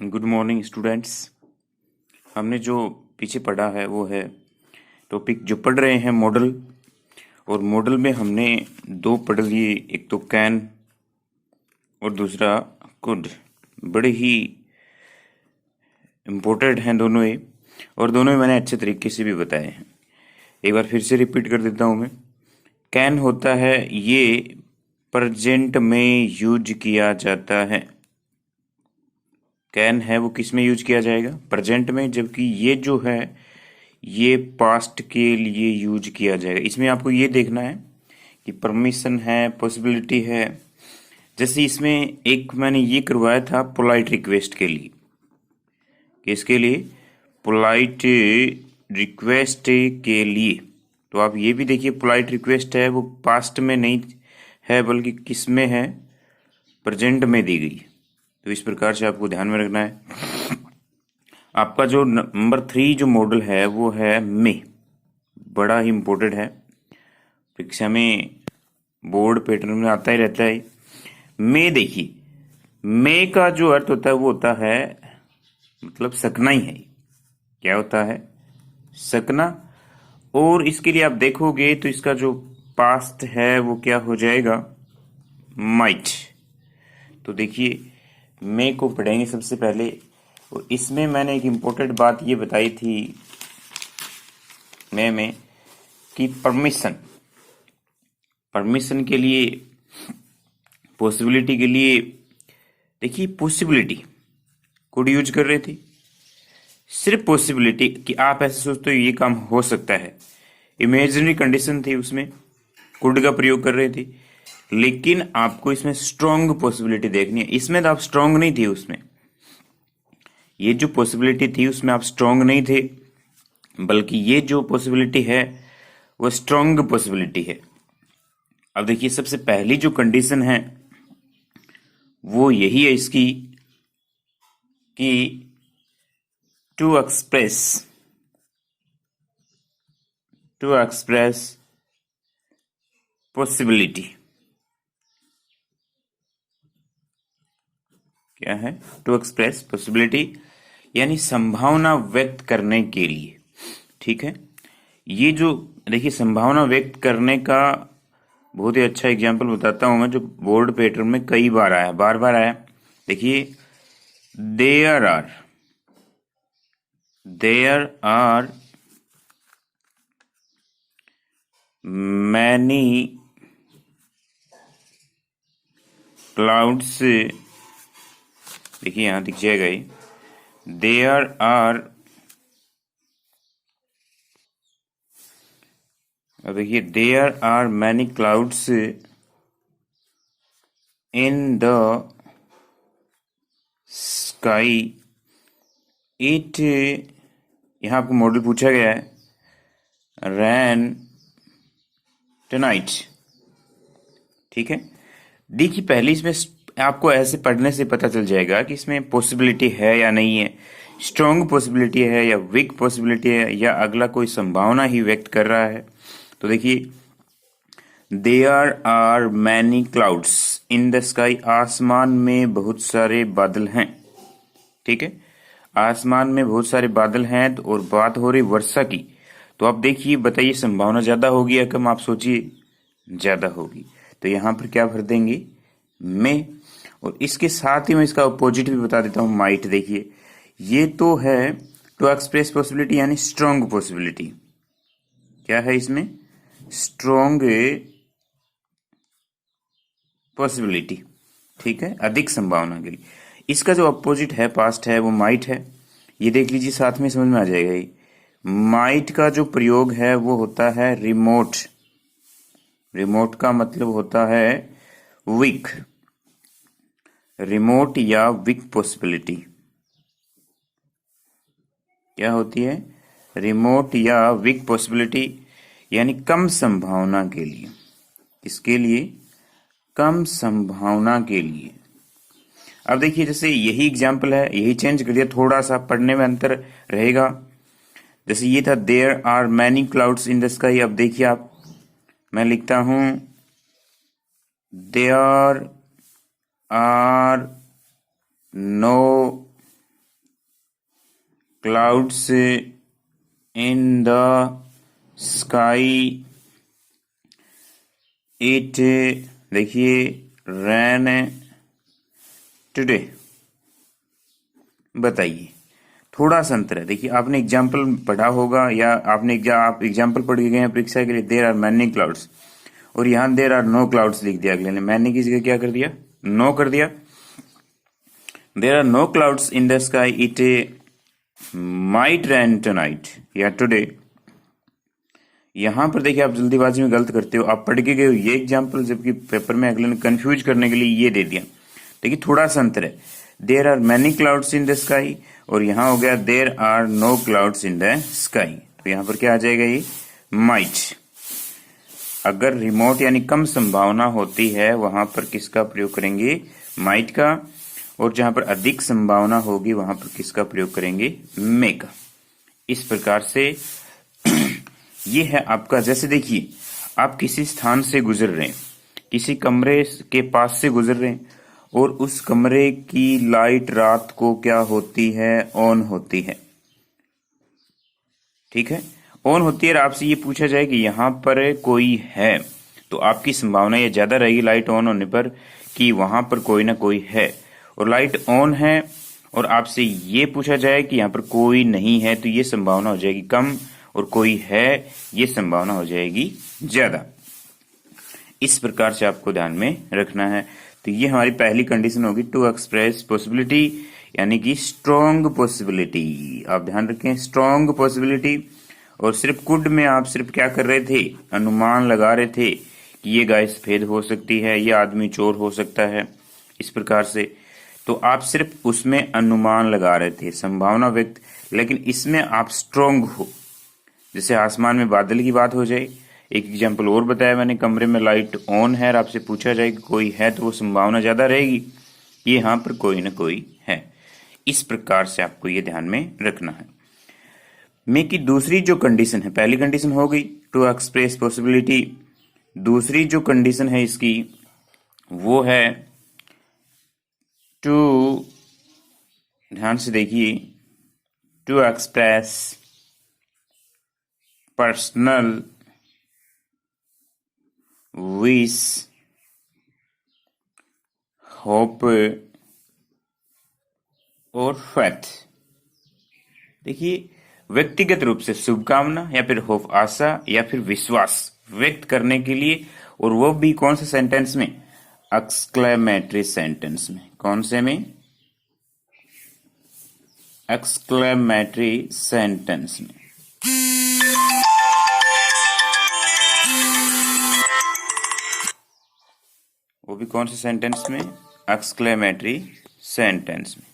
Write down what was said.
Good morning students. हमने जो पीछे पढ़ा है वो है टॉपिक जो पढ़ रहे हैं मॉडल। और मॉडल में हमने दो पढ़ लिए, एक तो कैन और दूसरा कुड। बड़े ही इम्पोर्टेंट हैं दोनों ही, और दोनों ही मैंने अच्छे तरीके से भी बताए हैं। एक बार फिर से रिपीट कर देता हूँ मैं। कैन होता है ये प्रेजेंट में यूज किया जाता है। कैन है वो किस में यूज किया जाएगा? प्रेजेंट में। जबकि ये जो है ये पास्ट के लिए यूज किया जाएगा। इसमें आपको ये देखना है कि परमिशन है, पॉसिबिलिटी है। जैसे इसमें एक मैंने ये करवाया था पोलाइट रिक्वेस्ट के लिए। किसके लिए? पोलाइट रिक्वेस्ट के लिए। तो आप ये भी देखिए, पोलाइट रिक्वेस्ट है वो पास्ट में नहीं है बल्कि किस में है? प्रेजेंट में दी गई। तो इस प्रकार से आपको ध्यान में रखना है। आपका जो नंबर 3 जो मॉडल है वो है मे। बड़ा ही इम्पोर्टेंट है, परीक्षा में बोर्ड पैटर्न में आता ही रहता है। मे देखिए, मे का जो अर्थ होता है वो होता है मतलब सकना ही है। क्या होता है? सकना। और इसके लिए आप देखोगे तो इसका जो पास्ट है वो क्या हो जाएगा? माइट। तो देखिए, मे को पढ़ेंगे सबसे पहले। और इसमें मैंने एक इम्पोर्टेंट बात ये बताई थी मे में कि परमिशन के लिए, पॉसिबिलिटी के लिए। देखिए, पॉसिबिलिटी कुड यूज कर रहे थे। सिर्फ पॉसिबिलिटी कि आप ऐसे सोचते हो ये काम हो सकता है। इमेजिनरी कंडीशन थी उसमें, कुड का प्रयोग कर रहे थे। लेकिन आपको इसमें स्ट्रॉन्ग पॉसिबिलिटी देखनी है। इसमें तो आप स्ट्रॉन्ग नहीं थे। उसमें ये जो पॉसिबिलिटी थी उसमें आप स्ट्रॉन्ग नहीं थे, बल्कि ये जो पॉसिबिलिटी है वो स्ट्रॉन्ग पॉसिबिलिटी है। अब देखिए, सबसे पहली जो कंडीशन है वो यही है इसकी कि टू एक्सप्रेस पॉसिबिलिटी। क्या है? टू एक्सप्रेस पॉसिबिलिटी यानी संभावना व्यक्त करने के लिए। ठीक है। ये जो देखिए, संभावना व्यक्त करने का बहुत ही अच्छा एग्जाम्पल बताता हूं मैं, जो बोर्ड पैटर्न में कई बार आया, बार बार आया। देखिए, देयर आर मैनी क्लाउड्स। देखिए यहां दिख जाएगा ये, देयर आर। अब देखिए, there are many clouds in the sky. It, यहां आपको मॉडल पूछा गया है, रैन टुनाइट। ठीक है। देखिए, पहले इसमें आपको ऐसे पढ़ने से पता चल जाएगा कि इसमें पॉसिबिलिटी है या नहीं है, स्ट्रॉन्ग पॉसिबिलिटी है या वीक पॉसिबिलिटी है, या अगला कोई संभावना ही व्यक्त कर रहा है। तो देखिए, there are many clouds in the sky. आसमान में बहुत सारे बादल हैं। ठीक है, आसमान में बहुत सारे बादल हैं। तो और बात हो रही वर्षा की। तो आप देखिए, बताइए संभावना ज्यादा होगी या कम? आप सोचिए, ज्यादा होगी। तो यहां पर क्या भर देंगे? में। और इसके साथ ही मैं इसका अपोजिट भी बता देता हूं, माइट। देखिए, ये तो है टू एक्सप्रेस पॉसिबिलिटी यानी स्ट्रॉन्ग पॉसिबिलिटी। क्या है इसमें? Strong possibility. ठीक है, अधिक संभावना के लिए। इसका जो अपोजिट है, पास्ट है, वो माइट है। ये देख लीजिए, साथ में समझ में आ जाएगा। ये माइट का जो प्रयोग है वो होता है रिमोट। रिमोट का मतलब होता है वीक। रिमोट या वीक पॉसिबिलिटी क्या होती है? रिमोट या वीक पॉसिबिलिटी यानी कम संभावना के लिए। किसके लिए? कम संभावना के लिए। अब देखिए, जैसे यही एग्जाम्पल है, यही चेंज कर दिया, थोड़ा सा पढ़ने में अंतर रहेगा। जैसे ये था, there are many clouds in the sky. अब देखिए आप, मैं लिखता हूं there are no clouds in the sky, it देखिए रैन टुडे। बताइए, थोड़ा सा अंतर है। देखिए आपने एग्जाम्पल पढ़ा होगा या आप एग्जाम्पल पढ़ के गए हैं परीक्षा के लिए, देर आर मैनी क्लाउड्स, और यहाँ देर आर नो क्लाउड्स लिख दिया अगले ने, मैनी की जगह क्या कर दिया, नो कर दिया। There are no clouds in the sky, it might rain tonight या टुडे। यहां पर देखिए आप जल्दीबाजी में गलत करते हो, आप पढ़ के गए हो ये एग्जाम्पल, जबकि पेपर में अगले ने कंफ्यूज करने के लिए ये दे दिया। देखिए थोड़ा सा अंतर है, there are many clouds in the sky, और यहां हो गया there are no clouds in the sky. तो यहां पर क्या आ जाएगा, ये माइट। अगर रिमोट यानी कम संभावना होती है वहां पर किसका प्रयोग करेंगे, माइट का, और जहां पर अधिक संभावना होगी वहां पर किसका प्रयोग करेंगे, मे का। इस प्रकार से ये है आपका, जैसे देखिए आप किसी स्थान से गुजर रहे हैं, किसी कमरे के पास से गुजर रहे हैं, और उस कमरे की लाइट रात को क्या होती है, ऑन होती है। ठीक है, ऑन होती है, और आपसे ये पूछा जाए कि यहां पर कोई है, तो आपकी संभावना ये ज्यादा रहेगी लाइट ऑन होने पर कि वहां पर कोई ना कोई है। और लाइट ऑन है और आपसे ये पूछा जाए कि यहां पर कोई नहीं है, तो ये संभावना हो जाएगी कम, और कोई है ये संभावना हो जाएगी ज्यादा। इस प्रकार से आपको ध्यान में रखना है। तो ये हमारी पहली कंडीशन होगी, टू एक्सप्रेस पॉसिबिलिटी, यानी कि स्ट्रॉन्ग पॉसिबिलिटी। आप ध्यान रखें, स्ट्रॉन्ग पॉसिबिलिटी। और सिर्फ कुड में आप सिर्फ क्या कर रहे थे, अनुमान लगा रहे थे कि ये गाय सफेद हो सकती है, ये आदमी चोर हो सकता है, इस प्रकार से। तो आप सिर्फ उसमें अनुमान लगा रहे थे, संभावना व्यक्त। लेकिन इसमें आप स्ट्रॉन्ग हो, जैसे आसमान में बादल की बात हो जाए। एक एग्जाम्पल और बताया मैंने, कमरे में लाइट ऑन है और आपसे पूछा जाए कि कोई है, तो वो संभावना ज्यादा रहेगी कि यहाँ पर कोई ना कोई है। इस प्रकार से आपको ये ध्यान में रखना है। मे की दूसरी जो कंडीशन है, पहली कंडीशन हो गई टू एक्सप्रेस पॉसिबिलिटी, दूसरी जो कंडीशन है इसकी वो है टू, ध्यान से देखिए, to express personal wish, hope और फेथ। देखिए व्यक्तिगत रूप से शुभकामना या फिर होप, आशा या फिर विश्वास व्यक्त करने के लिए, और वो भी कौन से सेंटेंस में, एक्सक्लेमेटरी सेंटेंस में। कौन से में, एक्सक्लेमेटरी सेंटेंस में। वो भी कौन से सेंटेंस में, एक्सक्लेमेटरी सेंटेंस में।